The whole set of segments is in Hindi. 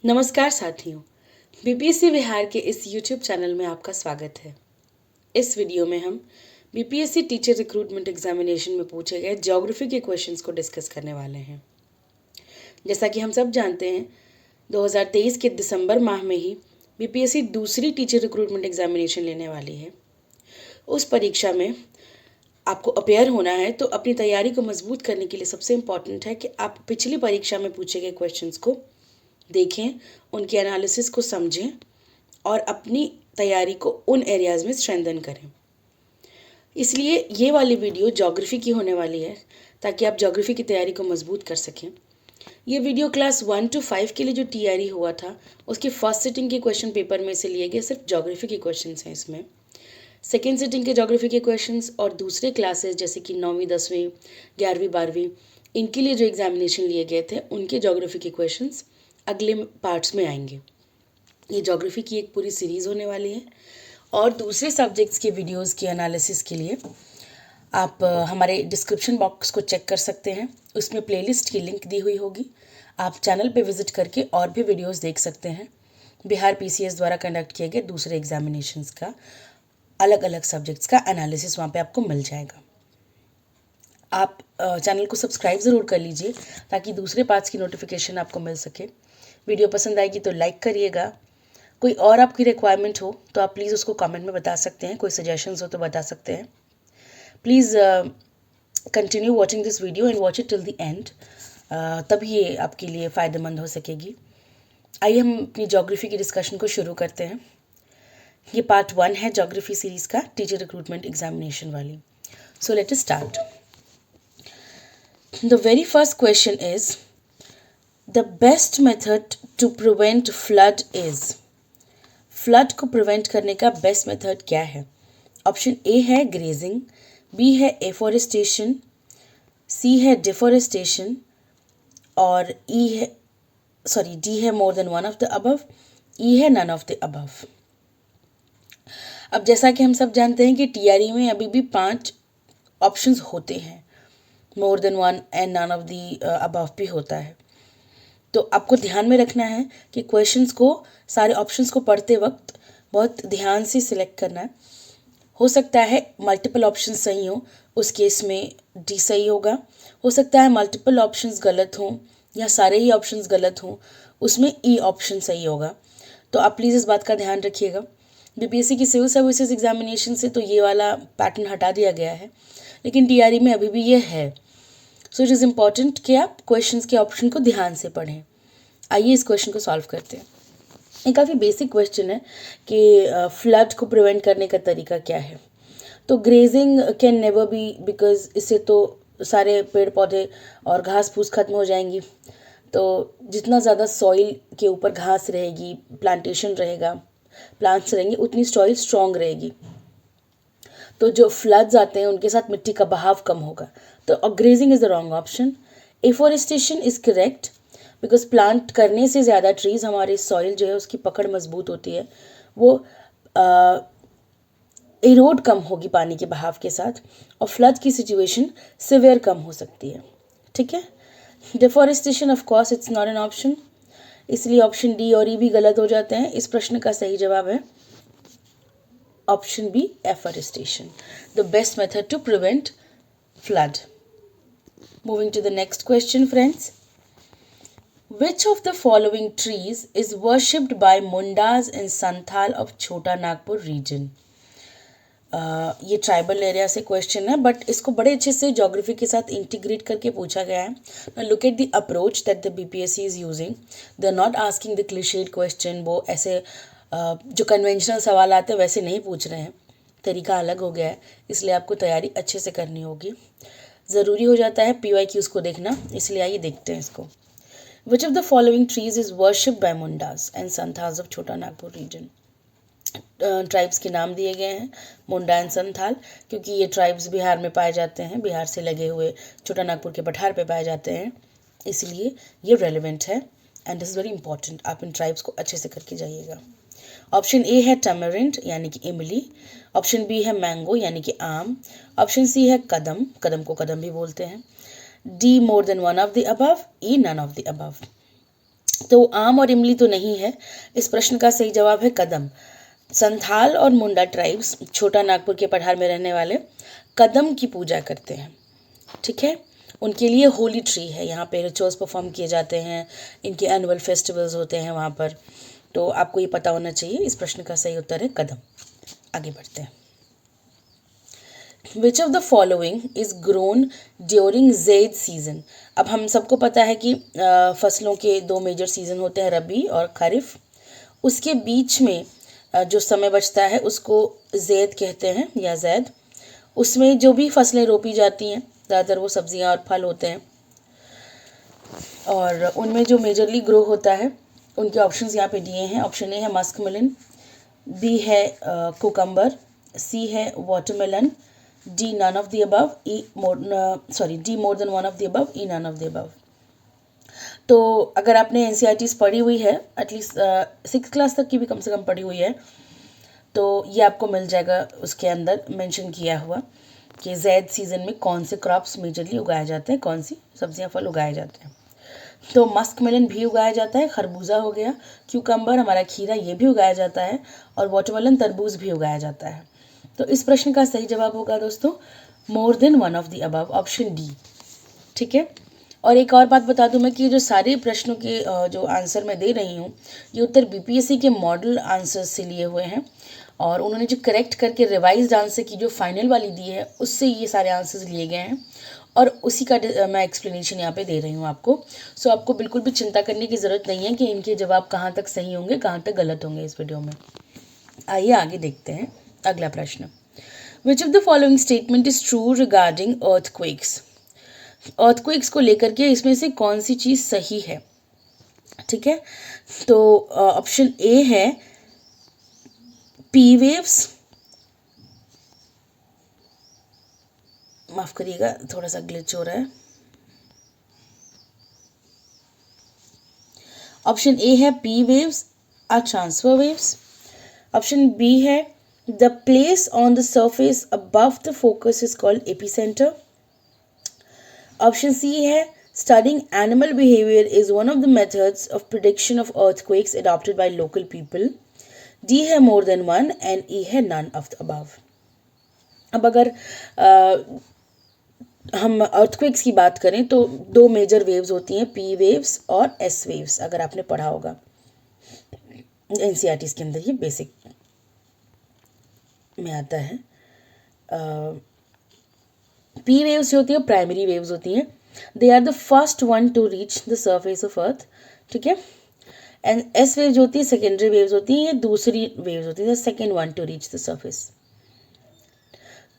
नमस्कार साथियों, बीपीएससी बिहार के इस यूट्यूब चैनल में आपका स्वागत है। इस वीडियो में हम बीपीएससी टीचर रिक्रूटमेंट एग्जामिनेशन में पूछे गए ज्योग्राफी के क्वेश्चंस को डिस्कस करने वाले हैं। जैसा कि हम सब जानते हैं, 2023 के दिसंबर माह में ही बीपीएससी दूसरी टीचर रिक्रूटमेंट एग्जामिनेशन लेने वाली है। उस परीक्षा में आपको अपेयर होना है, तो अपनी तैयारी को मजबूत करने के लिए सबसे इम्पॉर्टेंट है कि आप पिछली परीक्षा में पूछे गए क्वेश्चंस को देखें, उनके एनालिसिस को समझें और अपनी तैयारी को उन एरियाज़ में स्ट्रेंथन करें। इसलिए ये वाली वीडियो ज्योग्राफी की होने वाली है, ताकि आप ज्योग्राफी की तैयारी को मजबूत कर सकें। ये वीडियो क्लास 1 to 5 के लिए जो टीआरई हुआ था, उसकी फर्स्ट सिटिंग के क्वेश्चन पेपर में से लिए गए सिर्फ ज्योग्राफी के क्वेश्चन हैं इसमें। सेकेंड सिटिंग के ज्योग्राफी के क्वेश्चंस और दूसरे क्लासेस जैसे कि 9वीं 10वीं 11वीं 12वीं इनके लिए जो एग्जामिनेशन लिए गए थे, उनके ज्योग्राफी के क्वेश्चंस अगले पार्ट्स में आएंगे। ये ज्योग्राफी की एक पूरी सीरीज़ होने वाली है। और दूसरे सब्जेक्ट्स के वीडियोस के एनालिसिस के लिए आप हमारे डिस्क्रिप्शन बॉक्स को चेक कर सकते हैं, उसमें प्लेलिस्ट की लिंक दी हुई होगी। आप चैनल पे विजिट करके और भी वीडियोस देख सकते हैं। बिहार पीसीएस द्वारा कंडक्ट किए गए दूसरे एग्जामिनेशंस का अलग अलग सब्जेक्ट्स का एनालिसिस वहाँ पे आपको मिल जाएगा। आप चैनल को सब्सक्राइब ज़रूर कर लीजिए, ताकि दूसरे पार्ट्स की नोटिफिकेशन आपको मिल सके। वीडियो पसंद आएगी तो लाइक करिएगा। कोई और आपकी रिक्वायरमेंट हो तो आप प्लीज़ उसको कमेंट में बता सकते हैं, कोई सजेशंस हो तो बता सकते हैं। Please continue watching this video and watch it till the end, तभी ये आपके लिए फ़ायदेमंद हो सकेगी। आइए हम अपनी ज्योग्राफी की डिस्कशन को शुरू करते हैं। ये पार्ट 1 है ज्योग्राफी सीरीज़ का, टीचर रिक्रूटमेंट एग्जामिनेशन वाली। So let us start. The very first question is, the best method to prevent flood is. Flood को प्रिवेंट करने का बेस्ट मेथड क्या है? ऑप्शन ए है ग्रेजिंग, बी है एफोरेस्टेशन, सी है डिफोरेस्टेशन और डी है more than one of the above, E है नन ऑफ द अबव। अब जैसा कि हम सब जानते हैं कि टीआरई में अभी भी 5 ऑप्शंस होते हैं, more than one and none of the above भी होता है। तो आपको ध्यान में रखना है कि क्वेश्चंस को, सारे ऑप्शंस को पढ़ते वक्त बहुत ध्यान से सिलेक्ट करना है। हो सकता है मल्टीपल ऑप्शन सही हो, उस केस में डी सही होगा। हो सकता है मल्टीपल ऑप्शंस गलत हों या सारे ही ऑप्शंस गलत हों, उसमें ई ऑप्शन सही होगा। तो आप प्लीज़ इस बात का ध्यान रखिएगा। बीपीएससी की सिविल सर्विसेज एग्जामिनेशन से तो ये वाला पैटर्न हटा दिया गया है, लेकिन टीआरई में अभी भी ये है। सो इट इज़ इम्पॉर्टेंट कि आप क्वेश्चंस के ऑप्शन को ध्यान से पढ़ें। आइए इस क्वेश्चन को सॉल्व करते हैं। ये काफ़ी बेसिक क्वेश्चन है कि फ्लड को प्रिवेंट करने का तरीका क्या है। तो grazing can never be, because इससे तो सारे पेड़ पौधे और घास फूस खत्म हो जाएंगी। तो जितना ज़्यादा सॉइल के ऊपर घास रहेगी, प्लांटेशन रहेगा, प्लांट्स रहेंगे, उतनी सॉइल स्ट्रॉन्ग रहेगी। तो जो फ्लड्स आते हैं उनके साथ मिट्टी का बहाव कम होगा। तो grazing is the wrong option. Afforestation is correct, because plant करने से ज़्यादा ट्रीज़ हमारी सॉइल जो है उसकी पकड़ मजबूत होती है, वो इरोड कम होगी पानी के बहाव के साथ, और फ्लड की सिचुएशन सिवियर कम हो सकती है। ठीक है। Deforestation of course it's not an option, इसलिए ऑप्शन डी और ई भी गलत हो जाते हैं। इस प्रश्न का सही जवाब है option B, afforestation, the best method to prevent flood. Moving to the next question, friends. Which of the following trees is worshipped by Mundas and Santhal of Chota Nagpur region? ये ट्राइबल एरिया से क्वेश्चन है, बट इसको बड़े अच्छे से ज्योग्राफी के साथ इंटीग्रेट करके पूछा गया है। Now look at the approach that the BPSC is using. They are not asking the cliched question. वो ऐसे जो कन्वेंशनल सवाल आते हैं वैसे नहीं पूछ रहे हैं, तरीका अलग हो गया है, इसलिए आपको तैयारी अच्छे से करनी होगी। ज़रूरी हो जाता है PYQs को देखना, इसलिए आइए देखते हैं इसको। Which of the following trees is worshipped by Mundas and Santhals of Chota Nagpur region? Tribes के नाम दिए गए हैं, मुंडा एंड संथाल, क्योंकि ये ट्राइब्स बिहार में पाए जाते हैं, बिहार से लगे हुए छोटा नागपुर के पठार पे पाए जाते हैं, इसलिए ये रेलिवेंट है and this is very important. आप इन ट्राइब्स को अच्छे से करके जाइएगा। ऑप्शन ए है टैमरिंड यानी कि इमली, ऑप्शन बी है मैंगो यानी कि आम, ऑप्शन सी है कदम, कदम को कदम भी बोलते हैं, D more than one of the above, E none of the above. तो आम और इमली तो नहीं है। इस प्रश्न का सही जवाब है कदम। संथाल और मुंडा ट्राइब्स, छोटा नागपुर के पठार में रहने वाले, कदम की पूजा करते हैं। ठीक है, उनके लिए होली ट्री है, यहाँ पे रिचुअल्स परफॉर्म किए जाते हैं, इनके एनुअल फेस्टिवल्स होते हैं वहाँ पर। तो आपको ये पता होना चाहिए। इस प्रश्न का सही उत्तर है कदम। आगे बढ़ते हैं। Which of the following is grown during zaid season. अब हम सबको पता है कि फसलों के दो मेजर सीजन होते हैं, रबी और खरीफ। उसके बीच में जो समय बचता है उसको ज़ैद कहते हैं या ज़ैद। उसमें जो भी फसलें रोपी जाती हैं ज़्यादातर वो सब्जियां और फल होते हैं, और उनमें जो मेजरली ग्रो होता है उनके ऑप्शंस यहाँ पे दिए हैं। ऑप्शन ए है मस्कमेलन, बी है कुकम्बर, सी है watermelon, D none of the above, D more than one of the above, E none of the above. तो अगर आपने एनसीईआरटीज़ पढ़ी हुई है, एटलीस्ट 6th क्लास तक की भी कम से कम पढ़ी हुई है, तो ये आपको मिल जाएगा उसके अंदर मेंशन किया हुआ कि ज़ैद सीज़न में कौन से क्रॉप्स मेजरली उगाए जाते हैं, कौन सी सब्जियां फल उगाए जाते हैं। तो मस्क मेलन भी उगाया जाता है, खरबूजा हो गया, क्यूकम्बर हमारा खीरा ये भी उगाया जाता है, और वाटरमेलन तरबूज भी उगाया जाता है। तो इस प्रश्न का सही जवाब होगा दोस्तों मोर than one of the above, option D. ठीक है, और एक और बात बता दूं मैं कि जो सारे प्रश्नों के जो आंसर मैं दे रही हूँ ये उत्तर बीपीएससी के मॉडल आंसर से लिए हुए हैं, और उन्होंने जो करेक्ट करके रिवाइज्ड आंसर की जो फाइनल वाली दी है उससे ये सारे आंसर्स लिए गए हैं, और उसी का मैं एक्सप्लेनेशन यहाँ पे दे रही हूँ आपको। सो आपको बिल्कुल भी चिंता करने की ज़रूरत नहीं है कि इनके जवाब कहाँ तक सही होंगे कहाँ तक गलत होंगे इस वीडियो में। आइए आगे देखते हैं अगला प्रश्न। Which of the following statement is true regarding earthquakes. Earthquakes को लेकर के इसमें से कौन सी चीज़ सही है। ठीक है, तो ऑप्शन ए है पी वेव्स, माफ करिएगा थोड़ा सा ग्लिच हो रहा है। ऑप्शन ए है P waves are transfer waves. Option B है the place on the surface above the focus is called epicentre. Option C है studying animal behavior is one of the methods of prediction of earthquakes adopted by local people. D है more than one and E है none of the above. अब अगर हम अर्थक्वेक्स की बात करें तो दो मेजर वेव्स होती हैं, पी वेव्स और एस वेव्स। अगर आपने पढ़ा होगा एनसीईआरटीज़ के अंदर, ये बेसिक में आता है। पी वेव्स जो होती है प्राइमरी वेव्स होती हैं, they are the first one to reach the surface of earth. ठीक है, एंड एस वेव जो होती है सेकेंडरी वेव्स होती हैं, ये दूसरी वेव्स होती है second one to reach the surface.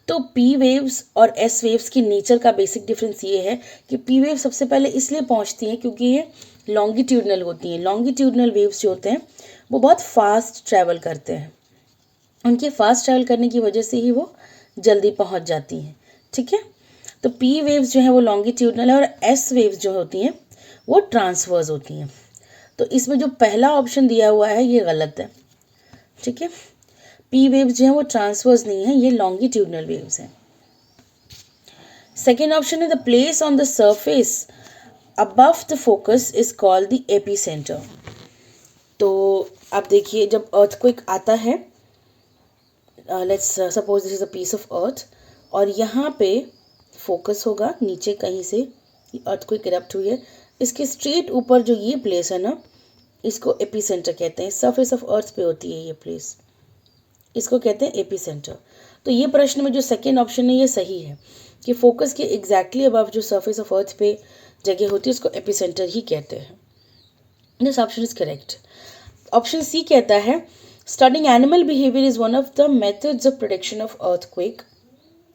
तो पी वेव्स और एस वेव्स की नेचर का बेसिक डिफरेंस ये है कि पी वेव सबसे पहले इसलिए पहुंचती हैं क्योंकि ये लॉन्गिट्यूडनल होती हैं। लॉन्गिट्यूडनल वेव्स जो होते हैं वो बहुत फास्ट ट्रैवल करते हैं, उनके फास्ट ट्रैवल करने की वजह से ही वो जल्दी पहुंच जाती हैं। ठीक है, तो पी वेव्स जो है वो लॉन्गिट्यूडनल है, और एस वेव्स जो होती हैं वो ट्रांसवर्स होती हैं। तो इसमें जो पहला ऑप्शन दिया हुआ है ये गलत है। ठीक है, पी वेव्स जो है वो ट्रांसवर्स नहीं है, ये लॉन्गिट्यूडनल वेव्स हैं। सेकेंड ऑप्शन है the place on the surface above the focus is called the epicentre. तो आप देखिए जब अर्थक्वेक आता है, let's suppose this is a piece of earth, और यहाँ पे फोकस होगा नीचे कहीं से, अर्थक्वेक इरप्ट हुई है, इसके स्ट्रेट ऊपर जो ये प्लेस है ना, इसको एपिसेंटर कहते हैं। सरफेस ऑफ अर्थ पे होती है ये प्लेस, इसको कहते हैं एपिसेंटर। तो ये प्रश्न में जो सेकेंड ऑप्शन है ये सही है कि फोकस के एग्जैक्टली अबव जो सरफेस ऑफ अर्थ पे जगह होती है उसको एपिसेंटर ही कहते हैं। This option is correct. Option C कहता है studying animal behaviour is one of the methods of prediction of earthquake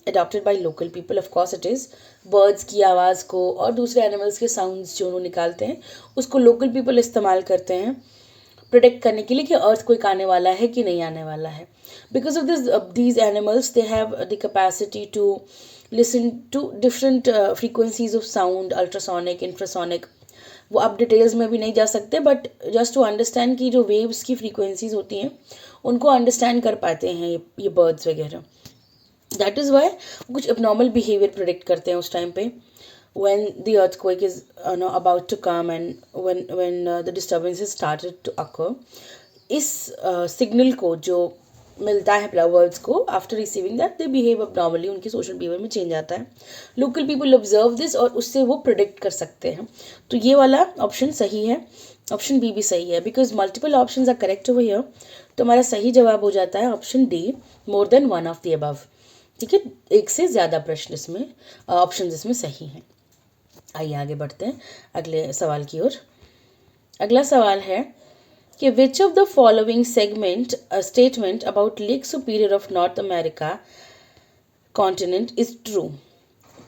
adopted by local people. Of course it is. Birds की आवाज़ को और दूसरे एनिमल्स के साउंड्स जो उन्होंने निकालते हैं उसको लोकल पीपल इस्तेमाल करते हैं प्रोटेक्ट करने के लिए कि अर्थ कोई आने वाला है कि नहीं आने वाला है। Because of these animals they have the capacity to listen to different frequencies of sound, ultrasonic, infrasonic. वो आप डिटेल्स में भी नहीं जा सकते, बट जस्ट टू अंडरस्टैंड कि जो वेव्स की फ्रीक्वेंसीज होती हैं उनको अंडरस्टैंड कर पाते हैं ये बर्ड्स वगैरह। दैट इज़ वाई कुछ एबनॉर्मल बिहेवियर प्रोडिक्ट करते हैं उस टाइम पे। when the earthquake is about to come and when the disturbances started to occur, इस सिग्नल को जो मिलता है फ्लावर्स को, after receiving that they behave अब नॉर्मली, उनकी सोशल बिहेवियर में चेंज आता है. लोकल पीपल ऑब्जर्व दिस और उससे वो प्रिडिक्ट कर सकते हैं. तो ये वाला ऑप्शन सही है, ऑप्शन बी भी सही है, because multiple options are correct over here. तो हमारा सही जवाब हो जाता है option D, more than one of the above. ठीक है, एक से ज़्यादा प्रश्न इसमें, ऑप्शन इसमें सही हैं. आइए आगे बढ़ते हैं अगले सवाल की ओर. अगला सवाल है कि which of the following statement about lake superior of north America continent is true.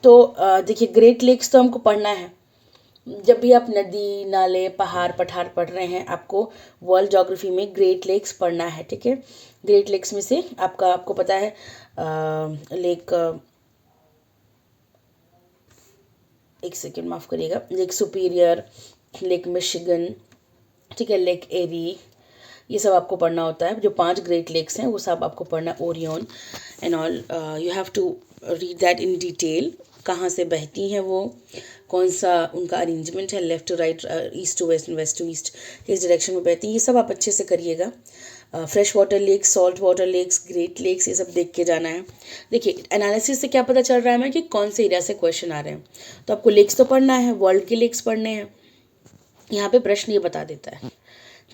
तो देखिए, ग्रेट लेक्स तो हमको पढ़ना है. जब भी आप नदी, नाले, पहाड़, पठार पढ़ रहे हैं, आपको वर्ल्ड ज्योग्राफी में ग्रेट लेक्स पढ़ना है. ठीक है, ग्रेट लेक्स में से आपको पता है लेक, एक सेकेंड माफ़ करिएगा, लेक सुपीरियर, लेक मिशिगन, ठीक है, लेक एरी, ये सब आपको पढ़ना होता है. जो 5 ग्रेट लेक्स हैं वो सब आपको पढ़ना, origin and all, you have to read that in detail. कहाँ से बहती हैं वो, कौन सा उनका अरेंजमेंट है, left to right, east to west, west to east, किस डायरेक्शन में बहती हैं, ये सब आप अच्छे से करिएगा. Fresh water lakes, salt water lakes, great lakes, ये सब देख के जाना है. देखिए, एनालिसिस से क्या पता चल रहा है हमें कि कौन से एरिया से क्वेश्चन आ रहे हैं. तो आपको लेक्स तो पढ़ना है, वर्ल्ड के लेक्स पढ़ने हैं. यहाँ पे प्रश्न ये बता देता है.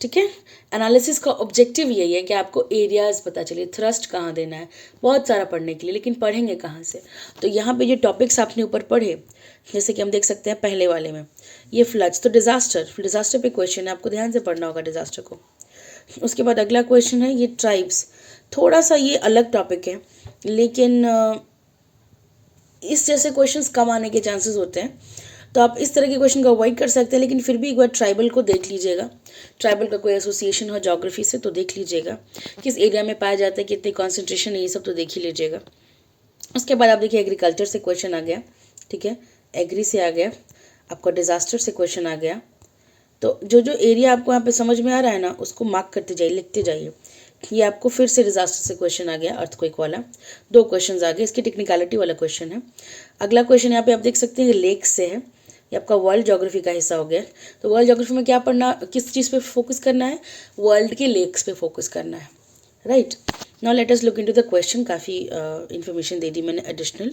ठीक है, एनालिसिस का ऑब्जेक्टिव यही है कि आपको एरियाज पता चले, थ्रस्ट कहाँ देना है, बहुत सारा पढ़ने के लिए, लेकिन पढ़ेंगे कहाँ से. तो यहाँ पे जो टॉपिक्स आपने ऊपर पढ़े, जैसे कि हम देख सकते हैं पहले वाले में ये फ्लड्स, तो डिजास्टर पे क्वेश्चन है, आपको ध्यान से पढ़ना होगा डिजास्टर को. उसके बाद अगला क्वेश्चन है ये ट्राइब्स. थोड़ा सा ये अलग टॉपिक है, लेकिन इस जैसे क्वेश्चंस कम आने के चांसेस होते हैं, तो आप इस तरह के क्वेश्चन को अवॉइड कर सकते हैं. लेकिन फिर भी एक बार ट्राइबल को देख लीजिएगा, ट्राइबल का कोई एसोसिएशन हो ज्योग्राफी से तो देख लीजिएगा, किस एरिया में पाया जाता है, कितनी कॉन्सेंट्रेशन है, ये सब तो देख ही लीजिएगा. उसके बाद आप देखिए एग्रीकल्चर से क्वेश्चन आ गया. ठीक है, एग्री से आ गया, आपका डिजास्टर से क्वेश्चन आ गया. तो जो जो एरिया आपको यहाँ पे समझ में आ रहा है ना, उसको मार्क करते जाइए, लिखते जाइए. ये आपको फिर से डिजास्टर से क्वेश्चन आ गया, अर्थक्वेक वाला. 2 क्वेश्चन आ गए, इसकी टेक्निकलिटी वाला क्वेश्चन है. अगला क्वेश्चन यहाँ पे आप देख सकते हैं लेक से है, ये आपका वर्ल्ड ज्योग्राफी का हिस्सा हो गया. तो वर्ल्ड ज्योग्राफी में क्या पढ़ना, किस चीज़ पे फोकस करना है, वर्ल्ड के लेक्स पे फोकस करना है. Right, now let us look into the question. काफ़ी इंफॉर्मेशन दे दी मैंने एडिशनल.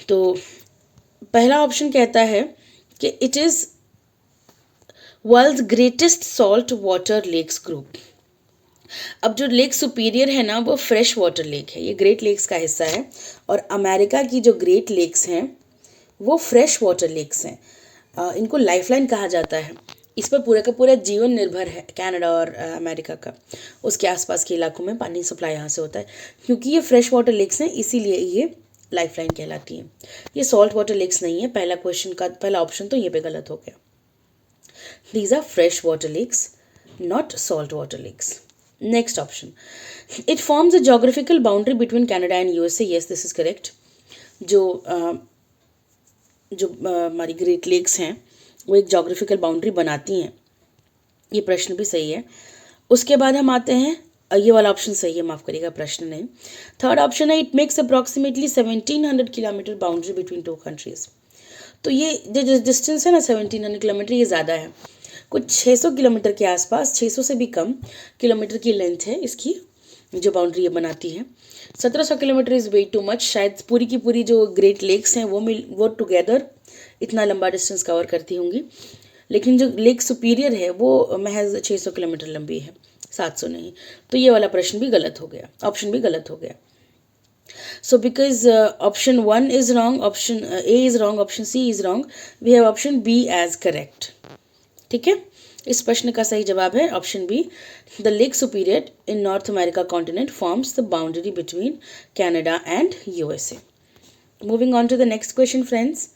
तो पहला ऑप्शन कहता है कि it is world's greatest salt water lakes group. अब जो लेक सुपीरियर है ना, वो फ्रेश वाटर लेक है, ये ग्रेट लेक्स का हिस्सा है. और अमेरिका की जो ग्रेट लेक्स हैं वो फ्रेश वाटर लेक्स हैं. इनको लाइफलाइन कहा जाता है. इस पर पूरा का पूरा जीवन निर्भर है कनाडा और अमेरिका का. उसके आसपास के इलाकों में पानी सप्लाई यहाँ से होता है. क्योंकि ये फ्रेश वाटर लेक्स हैं, इसीलिए ये लाइफलाइन कहलाती है. ये सॉल्ट वाटर लेक्स नहीं है. पहला क्वेश्चन का पहला ऑप्शन तो ये पे गलत हो गया. These are fresh water lakes, not salt water lakes. Next option. It forms a geographical boundary between Canada and USA. Yes, this is correct. जो हमारी ग्रेट लेक्स हैं वो एक जोग्राफिकल बाउंड्री बनाती हैं. ये प्रश्न भी सही है. उसके बाद हम आते हैं, ये वाला ऑप्शन सही है, माफ़ करिएगा, प्रश्न नहीं. थर्ड ऑप्शन है, it makes approximately 1700 kilometre boundary between 2 countries. तो ये जो डिस्टेंस है ना 1700 किलोमीटर, ये ज़्यादा है. कुछ 600 किलोमीटर के आसपास, 600 से भी कम किलोमीटर की लेंथ है इसकी, जो बाउंड्री ये बनाती है. 1700 kilometre is way too much. शायद पूरी की पूरी जो ग्रेट लेक्स हैं वो टुगेदर इतना लंबा डिस्टेंस कवर करती होंगी. लेकिन जो लेक सुपीरियर है वो महज 600 किलोमीटर लंबी है, 700 नहीं. तो ये वाला प्रश्न भी गलत हो गया, ऑप्शन भी गलत हो गया. So because option 1 is wrong, option A is wrong, option C is wrong, we have option B as correct. ठीक है, इस प्रश्न का सही जवाब है option B. The Lake Superior in North America continent forms the boundary between Canada and USA. Moving on to the next question, friends.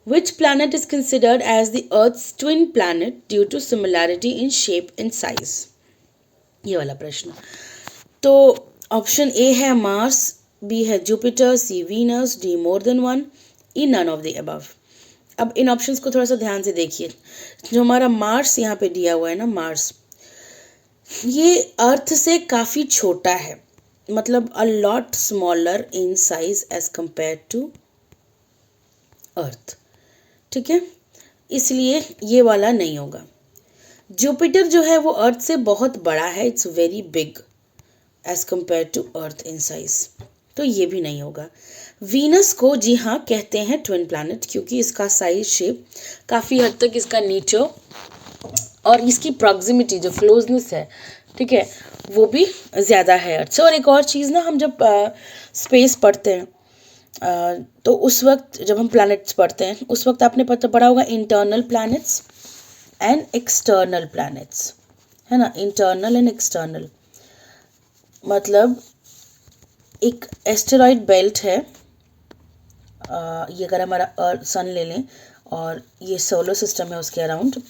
Which planet is considered as the Earth's twin planet due to similarity in shape and size? ये वाला प्रश्न. तो ऑप्शन ए है मार्स, बी है Jupiter, C Venus, D more than one, E none of the above. अब इन ऑप्शंस को थोड़ा सा ध्यान से देखिए. जो हमारा मार्स यहाँ पे दिया हुआ है ना, मार्स, ये अर्थ से काफ़ी छोटा है, मतलब a lot smaller in size as compare to earth, ठीक है, इसलिए ये वाला नहीं होगा। जुपिटर जो है वो अर्थ से बहुत बड़ा है, it's very big as compare to earth in size, तो ये भी नहीं होगा। वीनस को जी हाँ कहते हैं ट्विन प्लैनेट, क्योंकि इसका साइज शेप काफ़ी हद तक, इसका नेचर और इसकी प्रॉक्सिमिटी जो क्लोजनेस है, ठीक है, वो भी ज़्यादा है अर्थ से। और एक और चीज़ ना, हम जब स्पेस पढ़ते हैं तो उस वक्त जब हम प्लैनेट्स पढ़ते हैं उस वक्त आपने पढ़ा होगा internal planets and external planets, है ना, इंटरनल एंड एक्सटर्नल। मतलब एक एस्टेरॉइड बेल्ट है, ये अगर हमारा सन ले लें और ये सोलर सिस्टम है उसके अराउंड,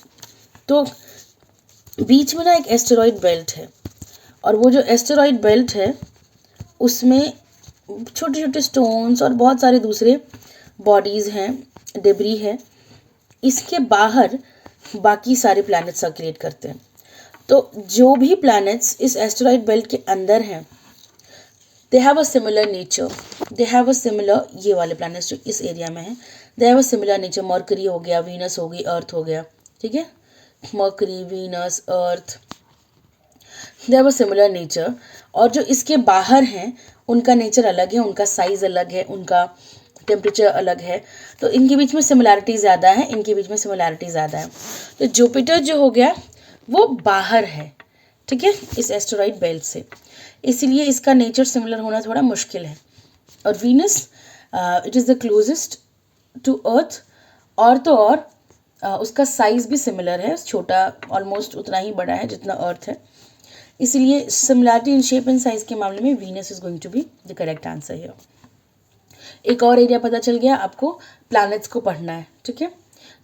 तो बीच में ना एक एस्टेरॉइड बेल्ट है, और वो जो एस्टेरॉइड बेल्ट है उसमें छोटे छोटे स्टोन्स और बहुत सारे दूसरे बॉडीज़ हैं, डेब्री है। इसके बाहर बाकी सारे प्लैनेट सर्कुलेट करते हैं। तो जो भी प्लैनेट्स इस एस्टेरॉइड बेल्ट के अंदर हैं, they have a similar nature, they have a similar, ये वाले प्लैनेट्स जो इस एरिया में हैं, they have a similar nature. Mercury हो गया, वीनस हो गई, अर्थ हो गया, ठीक है, mercury, Venus, earth, they have a similar nature. और जो इसके बाहर हैं उनका नेचर अलग है, उनका साइज अलग है, उनका टेम्परेचर अलग है, तो इनके बीच में सिमिलैरिटी ज़्यादा है, इनके बीच में सिमिलैरिटी ज़्यादा है। तो जुपिटर जो हो गया वो बाहर है, ठीक है, इस एस्टेरॉइड बेल्ट से, इसलिए इसका नेचर सिमिलर होना थोड़ा मुश्किल है। और Venus it is the closest to earth, और तो और उसका साइज भी सिमिलर है, छोटा, ऑलमोस्ट उतना ही बड़ा है जितना अर्थ है, इसलिए similarity in shape and size के मामले में Venus is going to be the correct answer here. एक और एरिया पता चल गया आपको, प्लैनेट्स को पढ़ना है, ठीक है,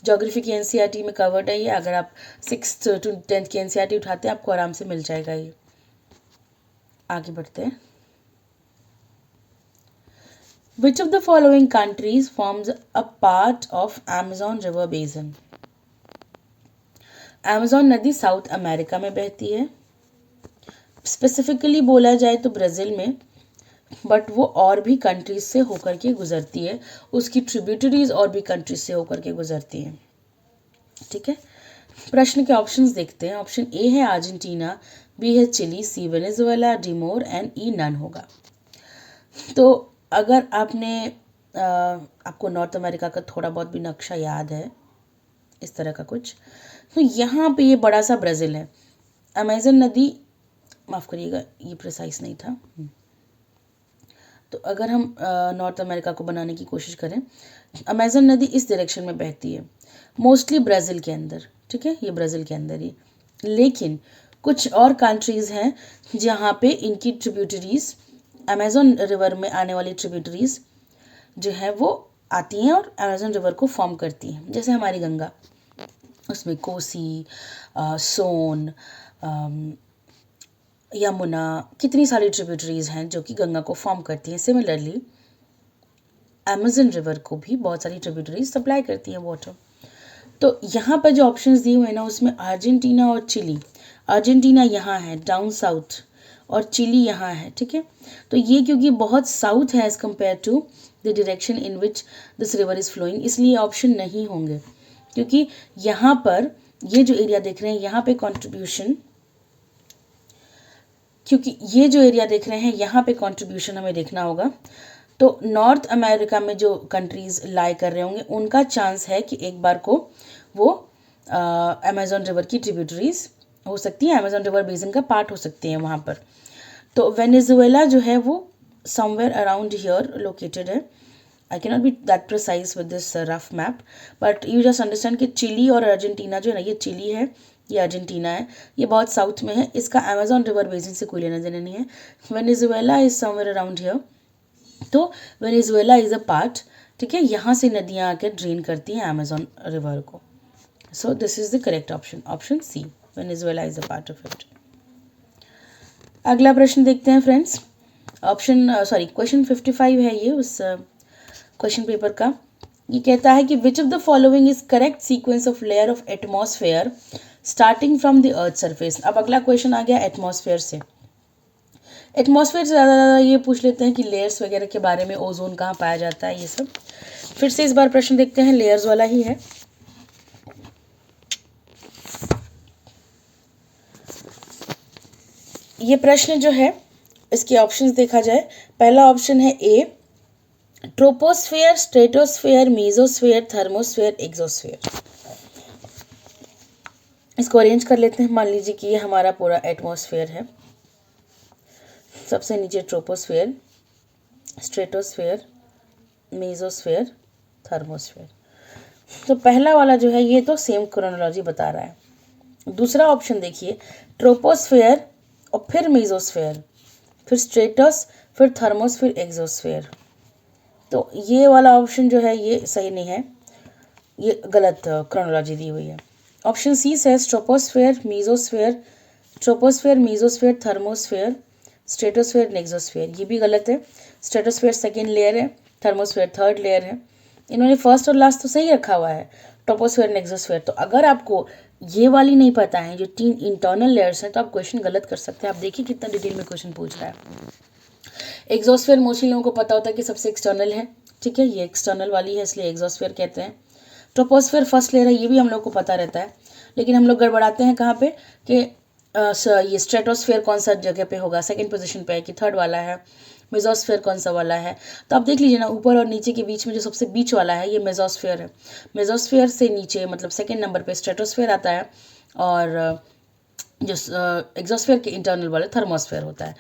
ज्योग्राफी की एनसीईआरटी में कवर्ड है ये, अगर आप 6th to 10th की एनसीईआरटी उठाते हैं आपको आराम से मिल जाएगा ये। आगे बढ़ते हैं। Which of the following countries forms a part of Amazon River Basin? Amazon नदी साउथ अमेरिका में बहती है, स्पेसिफिकली बोला जाए तो ब्राज़ील में, बट वो और भी कंट्रीज से होकर के गुजरती है, उसकी ट्रिब्यूटरीज और भी कंट्रीज से होकर के गुजरती हैं, ठीक है। प्रश्न के ऑप्शंस देखते हैं। ऑप्शन ए है अर्जेंटीना, बी है Chile, C Venezuela, D more and E none होगा। तो अगर आपको नॉर्थ अमेरिका का थोड़ा बहुत भी नक्शा याद है, इस तरह का कुछ, तो यहाँ पे ये बड़ा सा ब्राज़ील है। अमेज़न नदी, माफ़ करिएगा ये प्रिसाइज नहीं था, तो अगर हम नॉर्थ अमेरिका को बनाने की कोशिश करें, अमेज़न नदी इस डायरेक्शन में बहती है, मोस्टली ब्राज़ील के अंदर, ठीक है, ये ब्राज़ील के अंदर ही। लेकिन कुछ और कंट्रीज़ हैं जहाँ पे इनकी ट्रिब्यूटरीज, अमेज़न रिवर में आने वाली ट्रिब्यूटरीज जो है वो आती हैं और अमेज़न रिवर को फॉर्म करती हैं, जैसे हमारी गंगा, उसमें कोसी, सोन, यमुना, कितनी सारी ट्रिब्यूटरीज हैं जो कि गंगा को फॉर्म करती हैं। सिमिलरली अमेज़न रिवर को भी बहुत सारी ट्रिब्यूटरीज सप्लाई करती हैं वाटर। तो यहाँ पर जो ऑप्शंस दिए हुए हैं ना, उसमें अर्जेंटीना और चिली, अर्जेंटीना यहाँ है डाउन साउथ और चिली यहाँ है, ठीक है। तो ये क्योंकि बहुत साउथ है as compare to the direction in which this river is flowing, इसलिए ऑप्शन नहीं होंगे, क्योंकि यहाँ पर ये जो एरिया देख रहे हैं यहाँ पे कंट्रीब्यूशन, क्योंकि ये जो एरिया देख रहे हैं यहाँ पे कंट्रीब्यूशन हमें देखना होगा। तो नॉर्थ अमेरिका में जो कंट्रीज़ लाई कर रहे होंगे उनका चांस है कि एक बार को वो अमेज़न रिवर की ट्रिब्यूटरीज हो सकती हैं, अमेज़न रिवर बेसिन का पार्ट हो सकती हैं वहाँ पर। तो वेनेजुएला जो है वो समवेयर अराउंड हियर लोकेटेड है। I can not be that precise with this rough map, but you just understand कि चिली और अर्जेंटीना जो है ना, ये चिली है, ये अर्जेंटीना है, ये बहुत साउथ में है, इसका अमेज़न रिवर बेसिन से कोई लेना देना नहीं है। Venezuela is somewhere around here, तो वेनेजुएला इज़ अ पार्ट, ठीक है, यहाँ से नदियाँ आकर ड्रेन करती हैं अमेज़न रिवर को। So this is the correct option, option C, Venezuela is a part of it. अगला प्रश्न देखते हैं फ्रेंड्स। क्वेश्चन 55 है ये उस क्वेश्चन पेपर का। ये कहता है कि which of the following is correct sequence of layer of atmosphere starting from the earth surface. अब अगला क्वेश्चन आ गया एटमॉस्फेयर से। एटमॉस्फेयर से ज़्यादा ये पूछ लेते हैं कि लेयर्स वगैरह के बारे में, ओजोन कहाँ पाया जाता है, ये सब। फिर से इस बार प्रश्न देखते हैं, लेयर्स वाला ही है। ये प्रश्न जो है इसके ऑप्शंस देखा जाए, पहला ऑप्शन है A, troposphere, stratosphere, mesosphere, thermosphere, exosphere. इसको अरेंज कर लेते हैं। मान लीजिए कि ये हमारा पूरा एटमॉस्फेयर है। सबसे नीचे ट्रोपोस्फेयर, स्ट्रेटोस्फेयर, मेसोस्फेयर, थर्मोस्फेयर। तो पहला वाला जो है ये तो सेम क्रोनोलॉजी बता रहा है। दूसरा ऑप्शन देखिए, ट्रोपोस्फेयर और फिर मेसोस्फेयर, फिर स्ट्रेटस, फिर थर्मोस, फिर एक्सोस्फेयर। तो ये वाला ऑप्शन जो है ये सही नहीं है, ये गलत क्रोनोलॉजी दी हुई है। ऑप्शन सी से troposphere, mesosphere, troposphere, mesosphere, thermosphere, stratosphere, exosphere. ये भी गलत है। स्ट्रेटोस्फेयर सेकेंड लेयर है, थर्मोस्फेयर थर्ड लेयर है। इन्होंने फर्स्ट और लास्ट तो सही रखा हुआ है, ट्रोपोस्फेयर, एक्सोस्फेयर। तो अगर आपको ये वाली नहीं पता है, जो 3 इंटरनल लेयर्स हैं, तो आप क्वेश्चन गलत कर सकते हैं। आप देखिए कितना डिटेल में क्वेश्चन पूछ रहा है। एक्सोस्फेयर मोस्टली लोगों को पता होता है कि सबसे एक्सटर्नल है, ठीक है, ये एक्सटर्नल वाली है इसलिए एक्सोस्फेयर कहते हैं। ट्रोपोस्फेयर फर्स्ट लेयर है, ये भी हम लोग को पता रहता है, लेकिन हम लोग गड़बड़ाते हैं कहाँ पे कि ये स्ट्रेटोस्फेयर कौन सा जगह पे होगा, सेकंड पोजीशन पे है कि थर्ड वाला है, मेसोस्फेयर कौन सा वाला है। तो आप देख लीजिए ना, ऊपर और नीचे के बीच में जो सबसे बीच वाला है ये मेसोस्फेयर है। मेसोस्फेयर से नीचे मतलब सेकंड नंबर पे स्ट्रेटोस्फेयर आता है, और जो एक्सोस्फेयर के इंटरनल वाले थर्मोस्फेयर होता है।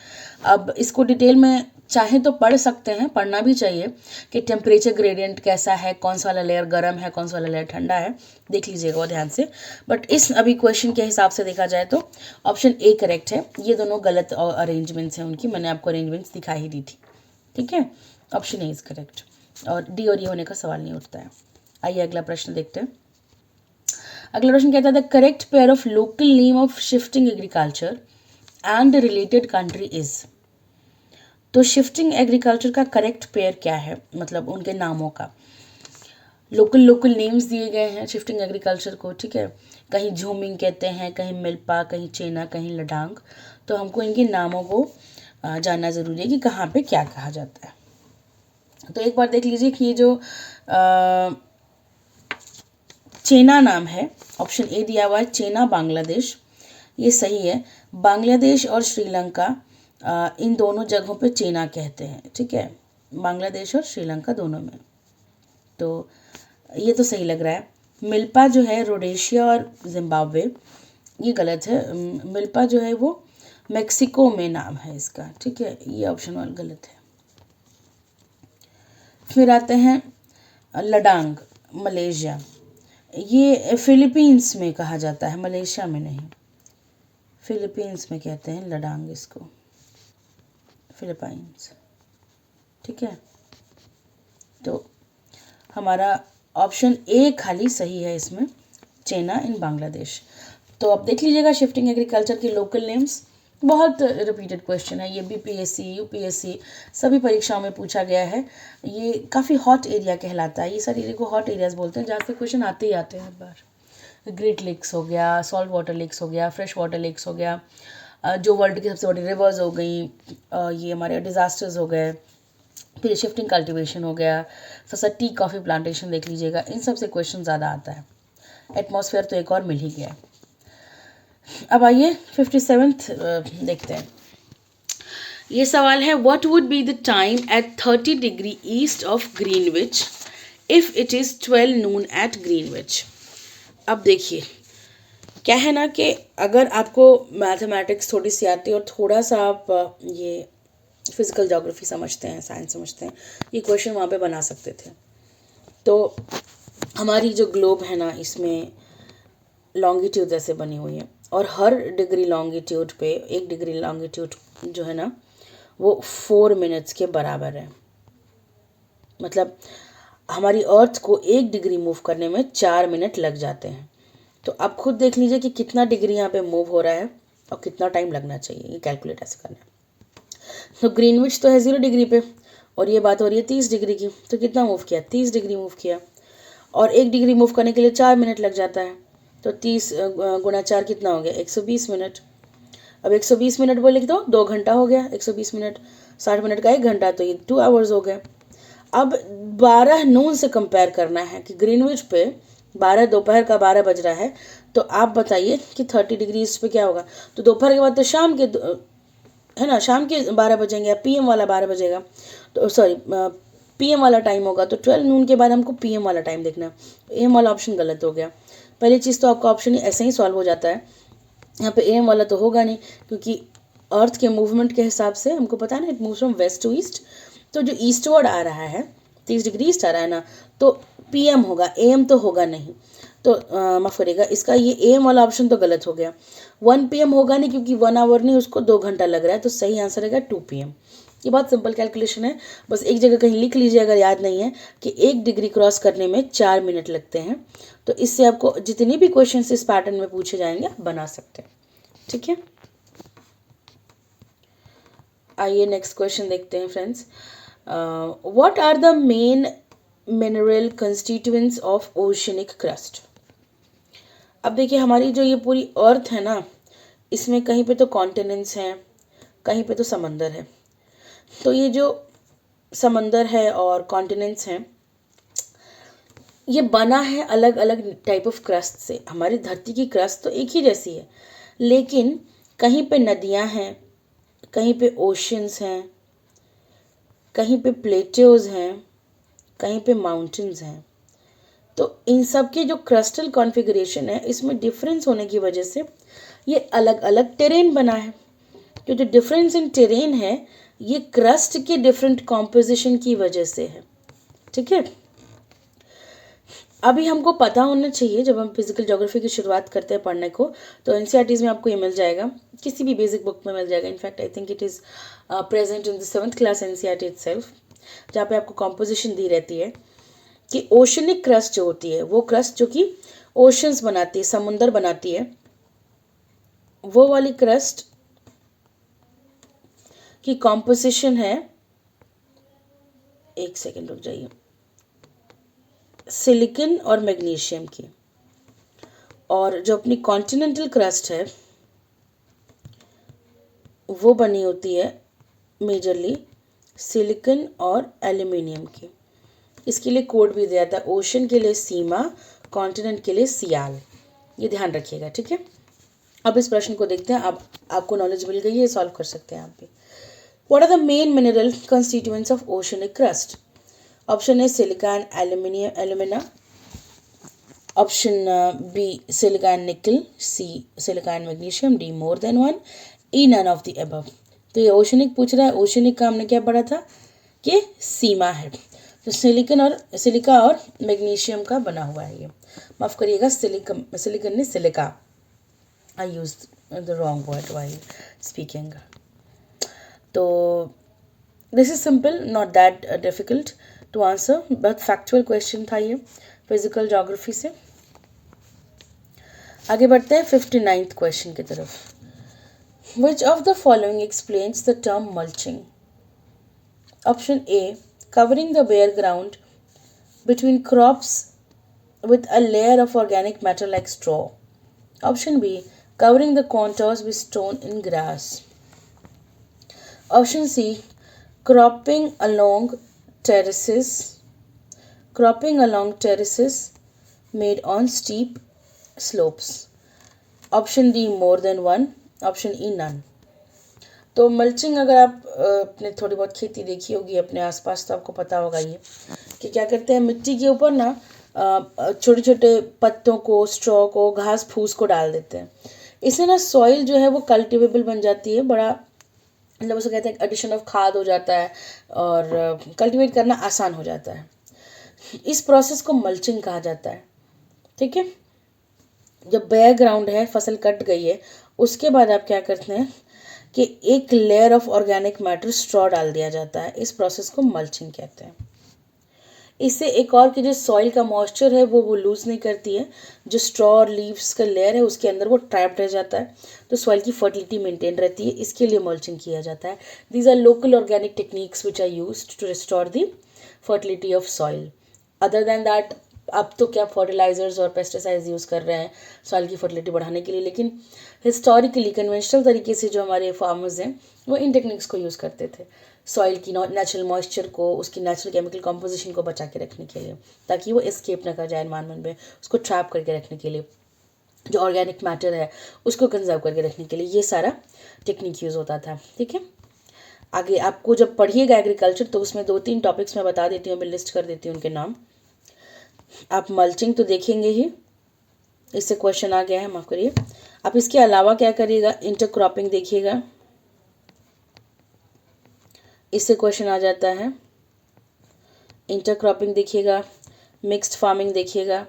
अब इसको डिटेल में चाहे तो पढ़ सकते हैं, पढ़ना भी चाहिए कि टेम्परेचर ग्रेडियंट कैसा है, कौन सा वाला लेयर गर्म है, कौन सा वाला लेयर ठंडा है, देख लीजिएगा वो ध्यान से। बट इस अभी क्वेश्चन के हिसाब से देखा जाए तो ऑप्शन ए करेक्ट है। ये दोनों गलत अरेंजमेंट्स हैं उनकी, मैंने आपको अरेंजमेंट्स दिखा ही दी थी, ठीक है। ऑप्शन ए इज करेक्ट, और डी और ई होने का सवाल नहीं उठता है। आइए अगला प्रश्न देखते हैं। अगला प्रश्न कहता है, the correct pair of local name of shifting agriculture and related country is. तो शिफ्टिंग एग्रीकल्चर का करेक्ट पेयर क्या है, मतलब उनके नामों का। लोकल नेम्स दिए गए हैं शिफ्टिंग एग्रीकल्चर को, ठीक है। कहीं झूमिंग कहते हैं, कहीं मिल्पा, कहीं चेना, कहीं लडांग। तो हमको इनके नामों को जानना ज़रूरी है कि कहाँ पे क्या कहा जाता है। तो एक बार देख लीजिए कि ये जो चेना नाम है, ऑप्शन ए दिया हुआ है चेना बांग्लादेश, ये सही है। बांग्लादेश और श्रीलंका इन दोनों जगहों पे चेना कहते हैं, ठीक है, बांग्लादेश और श्रीलंका दोनों में। तो ये तो सही लग रहा है। मिल्पा जो है रोडेशिया और जिम्बाब्वे, ये गलत है। मिल्पा जो है वो मेक्सिको में नाम है इसका, ठीक है, ये ऑप्शन वन गलत है। फिर आते हैं लडांग, मलेशिया, ये फिलीपींस में कहा जाता है, मलेशिया में नहीं, फिलीपींस में कहते हैं लडांग इसको, फिलीपींस, ठीक है। तो हमारा ऑप्शन ए खाली सही है इसमें, चेना इन बांग्लादेश। तो अब देख लीजिएगा शिफ्टिंग एग्रीकल्चर के लोकल नेम्स, बहुत रिपीटेड क्वेश्चन है ये, बीपीएससी यूपीएससी सभी परीक्षाओं में पूछा गया है। ये काफ़ी हॉट एरिया कहलाता है, ये सारे एरिया को हॉट एरियाज बोलते हैं, जहाँ से क्वेश्चन आते ही आते हैं हर बार। ग्रेट लेक्स हो गया, सॉल्ट वाटर लेक्स हो गया, फ्रेश वाटर लेक्स हो गया, जो वर्ल्ड की सबसे बड़ी रिवर्स हो गई, ये हमारे डिज़ास्टर्स हो गए, फिर शिफ्टिंग कल्टीवेशन हो गया, सबसे टी कॉफ़ी प्लांटेशन देख लीजिएगा, इन सब से क्वेश्चन ज़्यादा आता है। एटमॉस्फेयर तो एक और मिल ही गया है। अब आइए 57th देखते हैं। ये सवाल है, what would be the time at 30 degree east of Greenwich if it is 12 noon at Greenwich. अब देखिए क्या है ना कि अगर आपको मैथमेटिक्स थोड़ी सी आती है और थोड़ा सा आप ये फिज़िकल ज्योग्राफी समझते हैं, साइंस समझते हैं, ये क्वेश्चन वहाँ पे बना सकते थे। तो हमारी जो ग्लोब है ना, इसमें लॉन्गिट्यूड ऐसे बनी हुई है, और हर डिग्री लॉन्गिट्यूड पे 1 डिग्री लॉन्गिट्यूड जो है ना वो 4 मिनट्स के बराबर है। मतलब हमारी अर्थ को 1 डिग्री मूव करने में 4 मिनट लग जाते हैं। तो आप खुद देख लीजिए कि कितना डिग्री यहाँ पे मूव हो रहा है और कितना टाइम लगना चाहिए, ये कैलकुलेट ऐसे करना है। तो ग्रीनविच तो है 0 डिग्री पे, और ये बात हो रही है 30 डिग्री की, तो कितना मूव किया, 30 डिग्री मूव किया, और 1 डिग्री मूव करने के लिए 4 मिनट लग जाता है। तो 30 गुणा 4 कितना हो गया, 120 मिनट। अब 120 मिनट बोले तो 2 घंटा हो गया, 120 मिनट 60 मिनट का 1 घंटा, तो ये 2 आवर्स हो गए। अब 12 नून से कंपेयर करना है कि ग्रीनविच पे 12 दोपहर का 12 बज रहा है, तो आप बताइए कि 30 डिग्री इस पे क्या होगा। तो दोपहर के बाद तो शाम के है ना, शाम के 12 बजेंगे या पीएम वाला 12 बजेगा, तो सॉरी पीएम वाला टाइम होगा, तो 12 नून के बाद हमको पीएम वाला टाइम देखना है। एम वाला ऑप्शन गलत हो गया। पहली चीज़ तो आपका ऑप्शन ऐसे ही सॉल्व हो जाता है, यहाँ पे एम वाला तो होगा नहीं, क्योंकि अर्थ के मूवमेंट के हिसाब से हमको पता है ना, it moves from west to east, तो जो ईस्टवर्ड आ रहा है 30 डिग्री ईस्ट आ रहा है ना, तो पीएम होगा, एम तो होगा नहीं। तो माफ़ करिएगा, इसका ये एम वाला ऑप्शन तो गलत हो गया। 1 PM होगा नहीं, क्योंकि 1 आवर नहीं, उसको 2 घंटा लग रहा है, तो सही आंसर रहेगा 2 PM। ये बहुत सिंपल कैलकुलेशन है, बस एक जगह कहीं लिख लीजिए अगर याद नहीं है, कि 1 डिग्री क्रॉस करने में 4 मिनट लगते हैं। तो इससे आपको जितने भी क्वेश्चन इस पैटर्न में पूछे जाएंगे आप बना सकते हैं। ठीक है, आइए नेक्स्ट क्वेश्चन देखते हैं friends. What are the main mineral constituents of oceanic crust. अब देखिए, हमारी जो ये पूरी अर्थ है ना, इसमें कहीं पे तो कॉन्टिनेंट्स हैं, कहीं पे तो समंदर है। तो ये जो समंदर है और कॉन्टिनेंट्स हैं, ये बना है अलग अलग टाइप ऑफ क्रस्ट से। हमारी धरती की क्रस्ट तो एक ही जैसी है, लेकिन कहीं पे नदियां हैं, कहीं पे ओशंस हैं, कहीं पे प्लेट्यूज हैं, कहीं पे माउंटेन्स हैं। तो इन सब के जो क्रस्टल कॉन्फ़िगरेशन है, इसमें डिफरेंस होने की वजह से ये अलग अलग टेरेन बना है। तो जो डिफरेंस इन टेरेन है, ये क्रस्ट के डिफरेंट कॉम्पोजिशन की वजह से है। ठीक है, अभी हमको पता होना चाहिए, जब हम फिजिकल ज्योग्राफी की शुरुआत करते हैं पढ़ने को, तो एनसीईआरटीज़ में आपको ये मिल जाएगा, किसी भी बेसिक बुक में मिल जाएगा। In fact I think it is present in the 7th class NCERT itself, जहाँ पे आपको कॉम्पोजिशन दी रहती है कि ओशनिक क्रस्ट जो होती है, वो क्रस्ट जो कि ओशंस बनाती है, समुंदर बनाती है, वो वाली क्रस्ट की कॉम्पोजिशन है, एक सेकेंड रुक जाइए, सिलिकॉन और मैग्नीशियम की। और जो अपनी कॉन्टिनेंटल क्रस्ट है, वो बनी होती है मेजरली सिलिकॉन और एल्यूमिनियम की। इसके लिए कोड भी दिया था, ओशन के लिए सीमा, कॉन्टिनेंट के लिए सियाल। ये ध्यान रखिएगा, ठीक है। अब इस प्रश्न को देखते हैं। अब आपको नॉलेज मिल गई है, सॉल्व कर सकते हैं आप भी। What are the main mineral constituents of oceanic crust. Option A silicon alumina, option B silicon nickel, C silicon magnesium, D more than one, E none of the above. तो ये ओशनिक पूछ रहा है। ओशनिक का हमने क्या पढ़ा था कि सीमा है, तो सिलिका और मैग्नीशियम का बना हुआ है ये। माफ़ करिएगा, सिलिकॉन नहीं silica, I use the wrong word while speaking. तो this is simple, not that difficult to answer, बहुत फैक्चुअल क्वेश्चन था ये फिजिकल ज्योग्राफी से। आगे बढ़ते हैं 59th क्वेश्चन की तरफ। Which of the following explains the term mulching? Option A, covering the bare ground between crops with a layer of organic matter like straw. Option B, covering the contours with stone and grass. Option C, cropping along terraces made on steep slopes. Option D, more than one. Option E none. तो मल्चिंग, अगर आप अपने थोड़ी बहुत खेती देखी होगी अपने आसपास, तो आपको पता होगा ये कि क्या करते हैं, मिट्टी के ऊपर ना छोटे छोटे पत्तों को, स्ट्रॉ को, घास फूस को डाल देते हैं। इससे ना सॉइल जो है वो कल्टिवेबल बन जाती है, बड़ा मतलब उसे कहते हैं एडिशन ऑफ खाद हो जाता है और कल्टिवेट करना आसान हो जाता है। इस प्रोसेस को मल्चिंग कहा जाता है। ठीक है, जब बेयर ग्राउंड है, फसल कट गई है, उसके बाद आप क्या करते हैं कि एक layer of organic matter, straw डाल दिया जाता है। इस प्रोसेस को मल्चिंग कहते हैं। इससे एक और कि जो सॉइल का मॉइस्चर है वो लूज नहीं करती है, जो स्ट्रॉ और लीव्स का लेयर है उसके अंदर वो ट्रैप्ड रह जाता है, तो सॉइल की फर्टिलिटी मेंटेन रहती है। इसके लिए मल्चिंग किया जाता है। These are local organic techniques which are used to restore the fertility of soil. Other than that अब तो क्या फर्टिलाइजर्स और पेस्टिसाइड्स यूज़ कर रहे हैं सॉइल की फर्टिलिटी बढ़ाने के लिए, लेकिन हिस्टोरिकली कन्वेंशनल तरीके से जो हमारे फार्मर्स हैं वो इन टेक्निक्स को यूज़ करते थे सॉइल की नेचुरल मॉइस्चर को, उसकी नेचुरल केमिकल कॉम्पोजिशन को बचा के रखने के लिए, ताकि वो एस्केप ना कर जाए एनवायरनमेंट में, उसको ट्रैप करके रखने के लिए, जो ऑर्गेनिक मैटर है उसको कंजर्व करके रखने के लिए ये सारा टेक्निक यूज़ होता था। ठीक है, आगे आपको जब पढ़िएगा एग्रीकल्चर तो उसमें 2-3 टॉपिक्स मैं बता देती हूँ, मैं लिस्ट कर देती हूँ उनके नाम। आप मल्चिंग तो देखेंगे ही, इससे क्वेश्चन आ गया है, माफ़ करिए। आप इसके अलावा क्या करिएगा, इंटरक्रॉपिंग देखिएगा, इससे क्वेश्चन आ जाता है। इंटरक्रॉपिंग देखिएगा, मिक्स्ड फार्मिंग देखिएगा,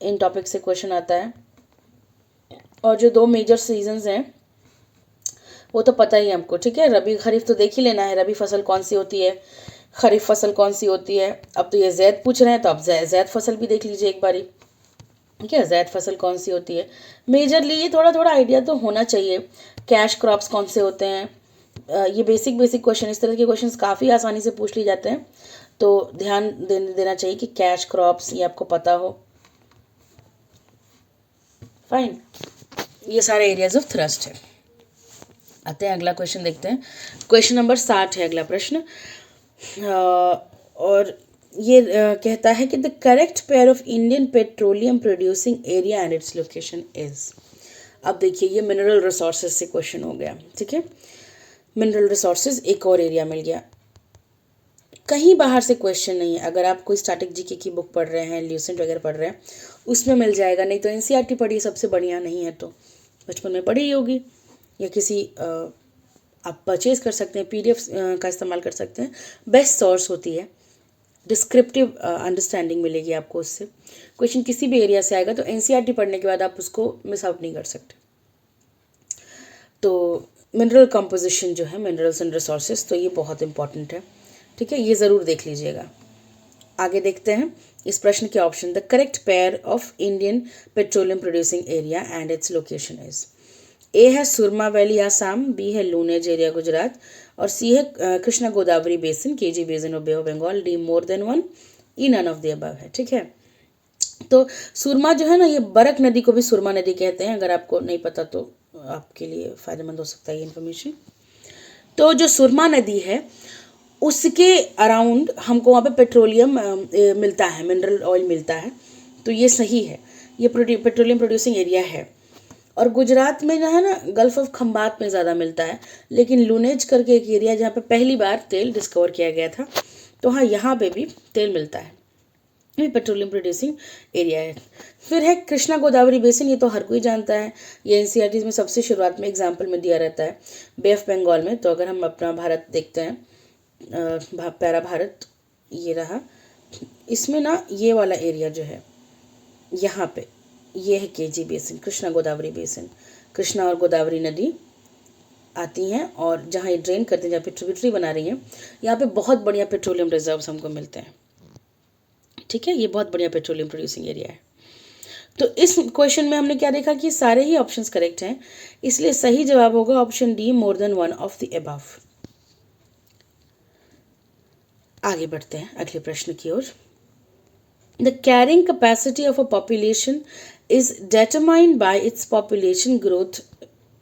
इन टॉपिक से क्वेश्चन आता है। और जो 2 मेजर सीजन्स हैं वो तो पता ही है हमको, ठीक है। रबी खरीफ तो देख ही लेना है, रबी फसल कौन सी होती है, खरीफ फसल कौन सी होती है। अब तो ये जैद पूछ रहे हैं तो आप जैद फसल भी देख लीजिए एक बारी, ठीक है। जैद फसल कौन सी होती है, मेजरली ये थोड़ा थोड़ा आइडिया तो होना चाहिए। कैश क्रॉप्स कौन से होते हैं, ये बेसिक क्वेश्चन, इस तरह के क्वेश्चंस काफ़ी आसानी से पूछ लिए जाते हैं, तो ध्यान देना चाहिए कि कैश क्रॉप्स ये आपको पता हो। फाइन, ये सारे एरियाज ऑफ थ्रस्ट है। आते हैं अगला क्वेश्चन देखते हैं, क्वेश्चन नंबर 60 है अगला प्रश्न। और ये कहता है कि the correct pair of Indian petroleum producing area and its location is. अब देखिए ये मिनरल रिसोर्सेज से क्वेश्चन हो गया, ठीक है। मिनरल रिसोर्सेज एक और एरिया मिल गया, कहीं बाहर से क्वेश्चन नहीं है। अगर आप कोई स्टैटिक जीके की बुक पढ़ रहे हैं, ल्यूसेंट वगैरह पढ़ रहे हैं, उसमें मिल जाएगा, नहीं तो एनसीईआरटी पढ़िए, सबसे बढ़िया। नहीं है तो बचपन में पढ़ी होगी, या किसी आप परचेज कर सकते हैं, पीडीएफ का इस्तेमाल कर सकते हैं, बेस्ट सोर्स होती है, डिस्क्रिप्टिव अंडरस्टैंडिंग मिलेगी आपको उससे। क्वेश्चन किसी भी एरिया से आएगा तो एनसीईआरटी पढ़ने के बाद आप उसको मिस आउट नहीं कर सकते। तो मिनरल कंपोजिशन जो है, मिनरल्स एंड रिसोर्सेज, तो ये बहुत इंपॉर्टेंट है, ठीक है, ये ज़रूर देख लीजिएगा। आगे देखते हैं इस प्रश्न के option. The correct pair of Indian petroleum producing area and its location is. A है सुरमा वैली आसाम, बी है लूनेज एरिया गुजरात, और सी है Krishna Godavari basin, KG basin of Bay of Bengal, D more than one, E none of the above है, ठीक है। तो सुरमा जो है ना, ये बरक नदी को भी सुरमा नदी कहते हैं, अगर आपको नहीं पता तो आपके लिए फ़ायदेमंद हो सकता है ये इन्फॉर्मेशन। तो जो सुरमा नदी है उसके अराउंड हमको वहाँ पे पेट्रोलियम मिलता है, मिनरल ऑयल मिलता है, तो ये सही है, ये पेट्रोलियम प्रोड्यूसिंग एरिया है। और गुजरात में जो है ना, गल्फ ऑफ खंबात में ज़्यादा मिलता है, लेकिन लूनेज करके एक एरिया जहाँ पे पहली बार तेल डिस्कवर किया गया था, तो हाँ यहाँ पे भी तेल मिलता है, ये पेट्रोलियम प्रोड्यूसिंग एरिया है। फिर है कृष्णा गोदावरी बेसिन, ये तो हर कोई जानता है, ये एनसीईआरटी में सबसे शुरुआत में एग्जाम्पल में दिया रहता है, बे ऑफ बंगाल में। तो अगर हम अपना भारत देखते हैं, प्यारा भारत ये रहा, इसमें ना ये वाला एरिया जो है यहाँ पे, ये है KG basin, Krishna Godavari basin. Krishna और गोदावरी नदी आती हैं और जहाँ ये ड्रेन करते हैं, जहाँ पे ट्रिब्यूटरी बना रही हैं, यहाँ पे बहुत बढ़िया पेट्रोलियम रिजर्व्स हमको मिलते हैं, ठीक है। ये बहुत बढ़िया पेट्रोलियम प्रोड्यूसिंग एरिया है। तो इस क्वेश्चन में हमने क्या देखा कि सारे ही ऑप्शंस करेक्ट हैं, इसलिए सही जवाब होगा option D, more than one of the above. आगे बढ़ते हैं अगले प्रश्न की ओर। The carrying capacity of a population is determined by its population growth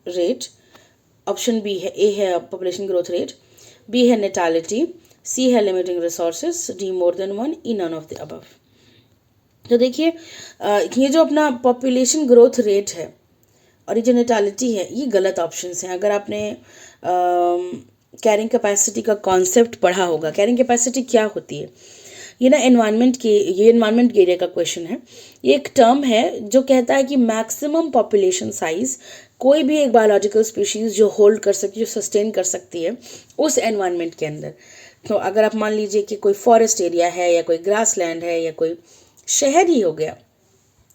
rate. Option B है, ए है पॉपुलेशन ग्रोथ रेट, बी है नेटालिटी, सी है limiting resources, D more than one, E none of the above. तो देखिए ये जो अपना पॉपुलेशन ग्रोथ रेट है और ये जो नेटालिटी है, ये गलत ऑप्शंस हैं। अगर आपने कैरिंग कैपेसिटी का कॉन्सेप्ट पढ़ा होगा, कैरिंग कैपेसिटी क्या होती है, ये ना एनवायरनमेंट के एरिया का क्वेश्चन है। ये एक टर्म है जो कहता है कि मैक्सिमम पॉपुलेशन साइज कोई भी एक बायोलॉजिकल स्पीशीज़ जो होल्ड कर सकती है, जो सस्टेन कर सकती है उस एनवायरनमेंट के अंदर। तो अगर आप मान लीजिए कि कोई फॉरेस्ट एरिया है, या कोई ग्रास लैंड है, या कोई शहर ही हो गया,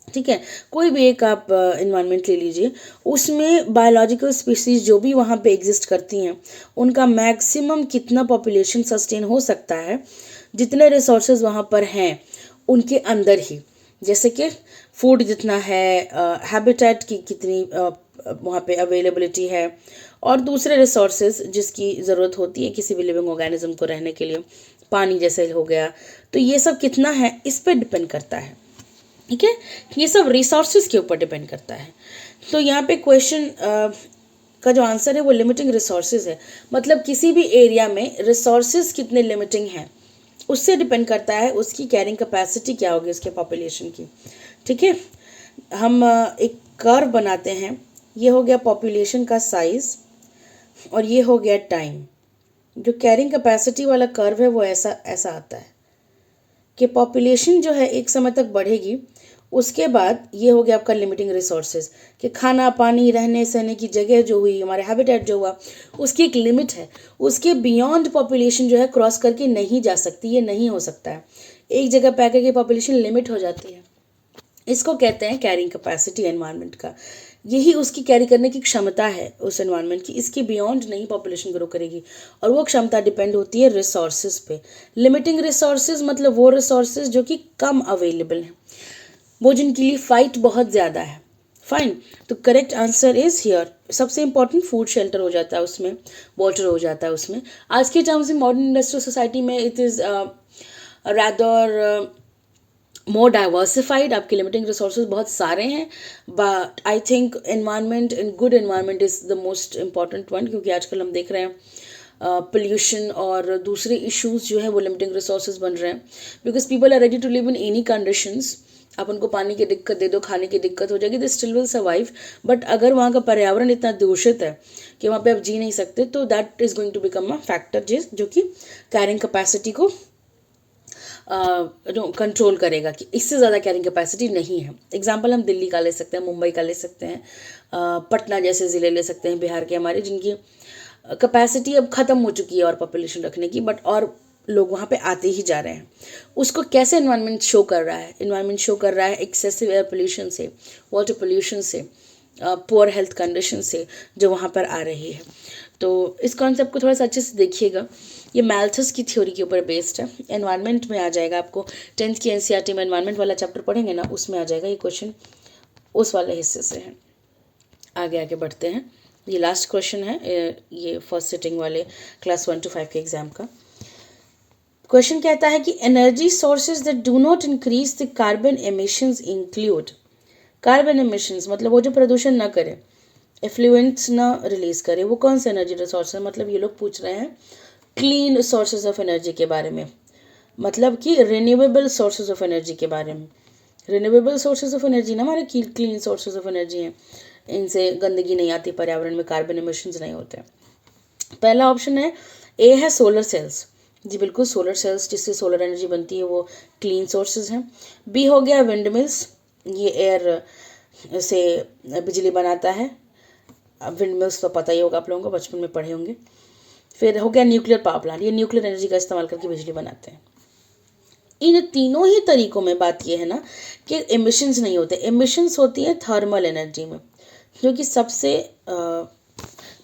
ठीक है, कोई भी एक आप इन्वायरमेंट ले लीजिए, उसमें बायोलॉजिकल स्पीसीज जो भी वहाँ पे एग्जिस्ट करती हैं, उनका मैक्सिमम कितना पॉपुलेशन सस्टेन हो सकता है, जितने रिसोर्सेज वहाँ पर हैं उनके अंदर ही, जैसे कि फूड जितना है, हैबिटेट की कितनी वहाँ पे अवेलेबिलिटी है, और दूसरे रिसोर्सेज जिसकी ज़रूरत होती है किसी भी लिविंग ऑर्गेनिज्म को रहने के लिए, पानी जैसे हो गया, तो ये सब कितना है इस पर डिपेंड करता है। ठीक है, ये सब रिसोर्सेज के ऊपर डिपेंड करता है। तो यहाँ पे क्वेश्चन का जो आंसर है वो लिमिटिंग रिसोर्सेज है, मतलब किसी भी एरिया में रिसोर्सेज कितने लिमिटिंग हैं उससे डिपेंड करता है उसकी कैरिंग कैपेसिटी क्या होगी उसके पॉपुलेशन की। ठीक है, हम एक कर्व बनाते हैं, ये हो गया पॉपुलेशन का साइज और ये हो गया टाइम। जो कैरिंग कैपेसिटी वाला कर्व है वो ऐसा ऐसा आता है कि पॉपुलेशन जो है एक समय तक बढ़ेगी, उसके बाद ये हो गया आपका लिमिटिंग रिसोर्सेज कि खाना पानी रहने सहने की जगह जो हुई, हमारे हैबिटेट जो हुआ, उसकी एक लिमिट है, उसके बियॉन्ड पॉपुलेशन जो है क्रॉस करके नहीं जा सकती, ये नहीं हो सकता है। एक जगह पे आकर के पॉपुलेशन लिमिट हो जाती है, इसको कहते हैं कैरिंग कैपेसिटी एनवायरनमेंट का। यही उसकी कैरी करने की क्षमता है उस एनवायरनमेंट की, इसके बियॉन्ड नहीं पॉपुलेशन ग्रो करेगी। और वो क्षमता डिपेंड होती है रिसोर्सेज पे। लिमिटिंग रिसोर्सेज मतलब वो रिसोर्सेज जो कि कम अवेलेबल हैं, वो जिनके लिए फाइट बहुत ज़्यादा है। फाइन, तो करेक्ट आंसर इज हियर। सबसे इंपॉर्टेंट फूड शेल्टर हो जाता है उसमें, वाटर हो जाता है उसमें। आज के टर्म्स में मॉडर्न इंडस्ट्रियल सोसाइटी में it is rather more diversified. आपके लिमिटिंग रिसोर्सेज बहुत सारे हैं, but I think environment and good environment is the most important one, क्योंकि आजकल हम देख रहे हैं पोल्यूशन और दूसरे इश्यूज जो है वो लिमिटिंग रिसोर्सेज बन रहे हैं, because people are ready to live in any conditions. आप उनको पानी की दिक्कत दे दो, खाने की दिक्कत हो जाएगी, they still will survive. But अगर वहाँ का पर्यावरण इतना दूषित है कि वहाँ पे आप जी नहीं सकते, तो that is going to become a factor जो कि कैरिंग कैपेसिटी को कंट्रोल करेगा कि इससे ज़्यादा कैरिंग कैपेसिटी नहीं है। एग्जाम्पल हम दिल्ली का ले सकते हैं, मुंबई का ले सकते हैं, पटना जैसे ज़िले ले सकते हैं बिहार के हमारे, जिनकी कैपेसिटी अब ख़त्म हो चुकी है और पॉपुलेशन रखने की, बट और लोग वहाँ पे आते ही जा रहे हैं। उसको कैसे एनवायरनमेंट शो कर रहा है? एनवायरनमेंट शो कर रहा है एक्सेसिव एयर पोल्यूशन से, वाटर पोल्यूशन से, पुअर हेल्थ कंडीशन से जो वहाँ पर आ रही है। तो इस कॉन्सेप्ट को थोड़ा सा अच्छे से देखिएगा, ये मैल्थस की थ्योरी के ऊपर बेस्ड है। एनवायरनमेंट में आ जाएगा, आपको 10th की एनसीईआरटी में एनवायरनमेंट वाला चैप्टर पढ़ेंगे ना, उसमें आ जाएगा ये क्वेश्चन, उस वाले हिस्से से है। आगे आगे बढ़ते हैं, ये लास्ट क्वेश्चन है ये फर्स्ट सिटिंग वाले क्लास 1 to 5 के एग्जाम का। क्वेश्चन कहता है कि energy sources that do not increase the carbon emissions include. Carbon emissions मतलब वो जो प्रदूषण ना करे, एफ्लुएंट्स ना रिलीज करे, वो कौन सा एनर्जी रिसोर्स है? मतलब ये लोग पूछ रहे हैं क्लीन सोर्सेज ऑफ एनर्जी के बारे में, मतलब कि रिन्यूएबल सोर्सेज ऑफ एनर्जी के बारे में। रिन्यूएबल सोर्सेज ऑफ एनर्जी ना हमारे क्लीन सोर्सेज ऑफ एनर्जी हैं, इनसे गंदगी नहीं आती पर्यावरण में, कार्बन एमिशंस नहीं होते। पहला ऑप्शन है ए है सोलर सेल्स। जी बिल्कुल, सोलर सेल्स जिससे सोलर एनर्जी बनती है वो क्लीन सोर्सेज हैं। बी हो गया विंड मिल्स, ये एयर से बिजली बनाता है। अब विंड मिल्स तो पता ही होगा आप लोगों को, बचपन में पढ़े होंगे। फिर हो गया न्यूक्लियर पावर प्लांट, ये न्यूक्लियर एनर्जी का इस्तेमाल करके बिजली बनाते हैं। इन तीनों ही तरीकों में बात यह है ना कि एमिशंस नहीं होते, एमिशंस होती है थर्मल एनर्जी में, जो कि सबसे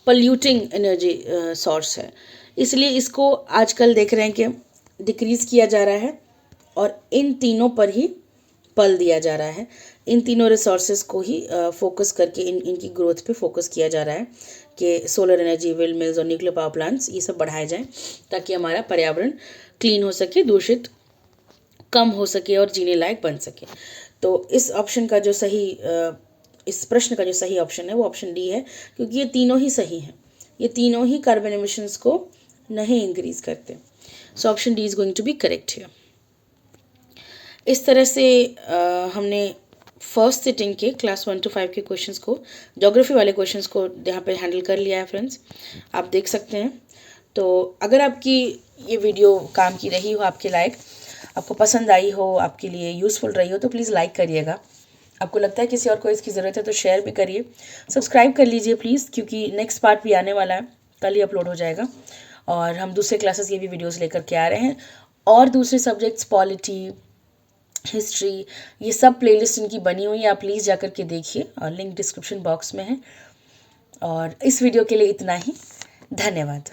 पल्यूटिंग एनर्जी सोर्स है। इसलिए इसको आजकल देख रहे हैं कि डिक्रीज़ किया जा रहा है और इन तीनों पर ही पल दिया जा रहा है। इन तीनों रिसोर्सेज को ही फोकस करके इनकी ग्रोथ पे फोकस किया जा रहा है कि सोलर एनर्जी, विंड मिल्स और न्यूक्लियर पावर प्लांट्स ये सब बढ़ाए जाएं, ताकि हमारा पर्यावरण क्लीन हो सके, दूषित कम हो सके और जीने लायक बन सके। तो इस ऑप्शन का जो सही इस प्रश्न का जो सही ऑप्शन है वो ऑप्शन डी है, क्योंकि ये तीनों ही सही हैं, ये तीनों ही कार्बन एमिशंस को नहीं इंक्रीज करते। So option D is going to be correct here. इस तरह से हमने फर्स्ट सिटिंग के क्लास 1 to 5 के क्वेश्चंस को, ज्योग्राफी वाले क्वेश्चंस को यहाँ पे हैंडल कर लिया है फ्रेंड्स, आप देख सकते हैं। तो अगर आपकी ये वीडियो काम की रही हो, आपके लायक, आपको पसंद आई हो, आपके लिए यूज़फुल रही हो, तो प्लीज़ लाइक करिएगा। आपको लगता है किसी और को इसकी ज़रूरत है तो शेयर भी करिए, सब्सक्राइब कर लीजिए प्लीज़, क्योंकि नेक्स्ट पार्ट भी आने वाला है, कल ही अपलोड हो जाएगा। और हम दूसरे क्लासेस के भी वीडियोज़ लेकर के आ रहे हैं, और दूसरे सब्जेक्ट्स, पॉलिटी, हिस्ट्री, ये सब प्लेलिस्ट इनकी बनी हुई है, आप प्लीज़ जाकर के देखिए, और लिंक डिस्क्रिप्शन बॉक्स में है। और इस वीडियो के लिए इतना ही, धन्यवाद।